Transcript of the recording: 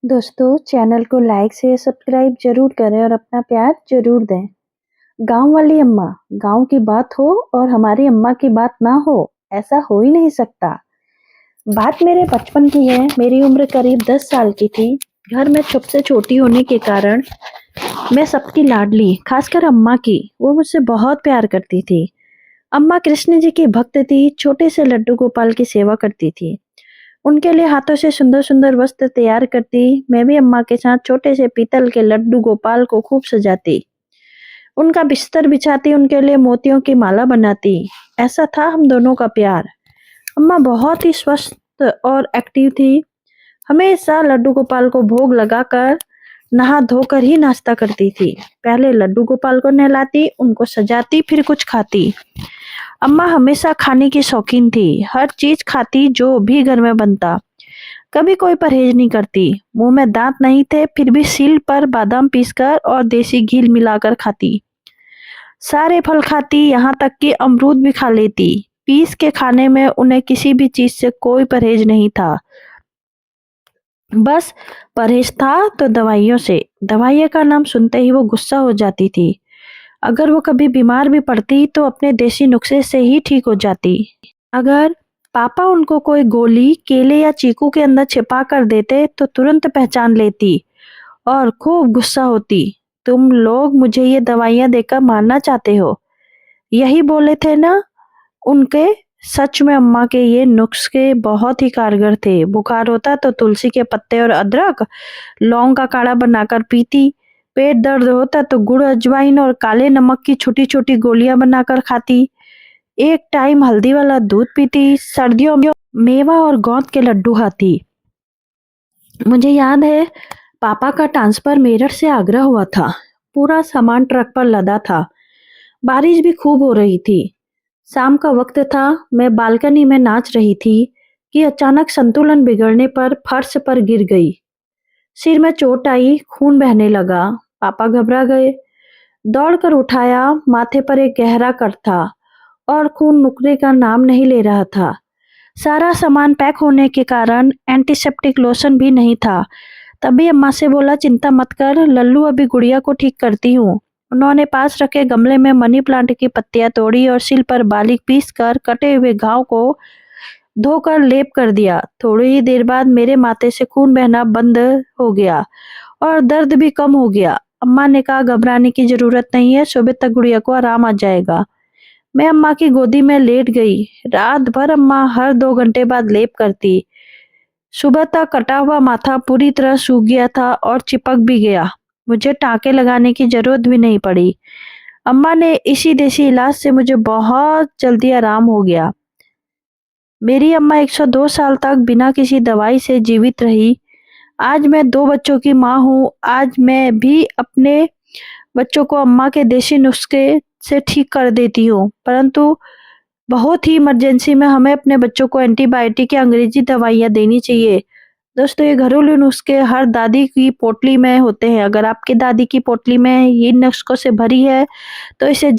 दोस्तों चैनल को लाइक से सब्सक्राइब जरूर करें और अपना प्यार जरूर दें। गांव वाली अम्मा, गांव की बात हो और हमारी अम्मा की बात ना हो, ऐसा हो ही नहीं सकता। बात मेरे बचपन की है। मेरी उम्र करीब 10 साल की थी। घर में सबसे छोटी होने के कारण मैं सबकी लाडली, खासकर अम्मा की। वो मुझसे बहुत प्यार करती थी। अम्मा कृष्ण जी की भक्त थी। छोटे से लड्डू गोपाल की सेवा करती थी। उनके लिए हाथों से सुंदर सुंदर वस्त्र तैयार करती। मैं भी अम्मा के साथ छोटे से पीतल के लड्डू गोपाल को खूब सजाती। उनका बिस्तर बिछाती, उनके लिए मोतियों की माला बनाती। ऐसा था हम दोनों का प्यार। अम्मा बहुत ही स्वस्थ और एक्टिव थी। हमेशा लड्डू गोपाल को भोग लगाकर नहा धोकर ही नाश्ता करती थी। पहले लड्डू गोपाल को नहलाती, उनको सजाती, फिर कुछ खाती। अम्मा हमेशा खाने की शौकीन थी। हर चीज खाती जो भी घर में बनता। कभी कोई परहेज नहीं करती। मुंह में दांत नहीं थे, फिर भी सील पर बादाम पीसकर और देसी घी मिलाकर खाती। सारे फल खाती, यहाँ तक कि अमरूद भी खा लेती। पीस के खाने में उन्हें किसी भी चीज से कोई परहेज नहीं था। बस परहेज था तो दवाइयों से। दवाइयों का नाम सुनते ही वो गुस्सा हो जाती थी। अगर वो कभी बीमार भी पड़ती तो अपने देसी नुस्खे से ही ठीक हो जाती। अगर पापा उनको कोई गोली केले या चीकू के अंदर छिपा कर देते तो तुरंत पहचान लेती और खूब गुस्सा होती। तुम लोग मुझे ये दवाइयां देकर मारना चाहते हो, यही बोले थे ना। उनके सच में अम्मा के ये नुस्खे बहुत ही कारगर थे। बुखार होता तो तुलसी के पत्ते और अदरक लौंग का काढ़ा बनाकर पीती। पेट दर्द होता तो गुड़ अजवाइन और काले नमक की छोटी छोटी गोलियां बनाकर खाती। एक टाइम हल्दी वाला दूध पीती। सर्दियों में मेवा और गोंद के लड्डू खाती। मुझे याद है पापा का ट्रांसफर मेरठ से आगरा हुआ था। पूरा सामान ट्रक पर लदा था। बारिश भी खूब हो रही थी। शाम का वक्त था। मैं बालकनी में नाच रही थी कि अचानक संतुलन बिगड़ने पर फर्श पर गिर गई। सिर में चोट आई, खून बहने लगा। पापा घबरा गए। दौड़कर उठाया। माथे पर एक गहरा कट था और खून रुकने का नाम नहीं ले रहा था। सारा सामान पैक होने के कारण एंटीसेप्टिक लोशन भी नहीं था। तभी अम्मा से बोला, चिंता मत कर लल्लू, अभी गुड़िया को ठीक करती हूँ। उन्होंने पास रखे गमले में मनी प्लांट की पत्तियां तोड़ी और सिल पर बारीक पीस कर कटे हुए घाव को धोकर लेप कर दिया। थोड़ी ही देर बाद मेरे माथे से खून बहना बंद हो गया और दर्द भी कम हो गया। अम्मा ने कहा, घबराने की जरूरत नहीं है, सुबह तक गुड़िया को आराम आ जाएगा। मैं अम्मा की गोदी में लेट गई। रात भर अम्मा हर 2 घंटे बाद लेप करती। सुबह तक कटा हुआ माथा पूरी तरह सूख गया था और चिपक भी गया। मुझे टाँके लगाने की जरूरत भी नहीं पड़ी। अम्मा ने इसी देसी इलाज से मुझे बहुत जल्दी आराम हो गया। मेरी अम्मा 102 साल तक बिना किसी दवाई से जीवित रही। आज मैं 2 बच्चों की माँ हूँ। आज मैं भी अपने बच्चों को अम्मा के देसी नुस्खे से ठीक कर देती हूँ, परंतु बहुत ही इमरजेंसी में हमें अपने बच्चों को एंटीबायोटिक या अंग्रेजी दवाइयाँ देनी चाहिए। दोस्तों, ये घरेलू नुस्खे हर दादी की पोटली में होते हैं। अगर आपकी दादी की पोटली में ये नुस्खों से भरी है तो इसे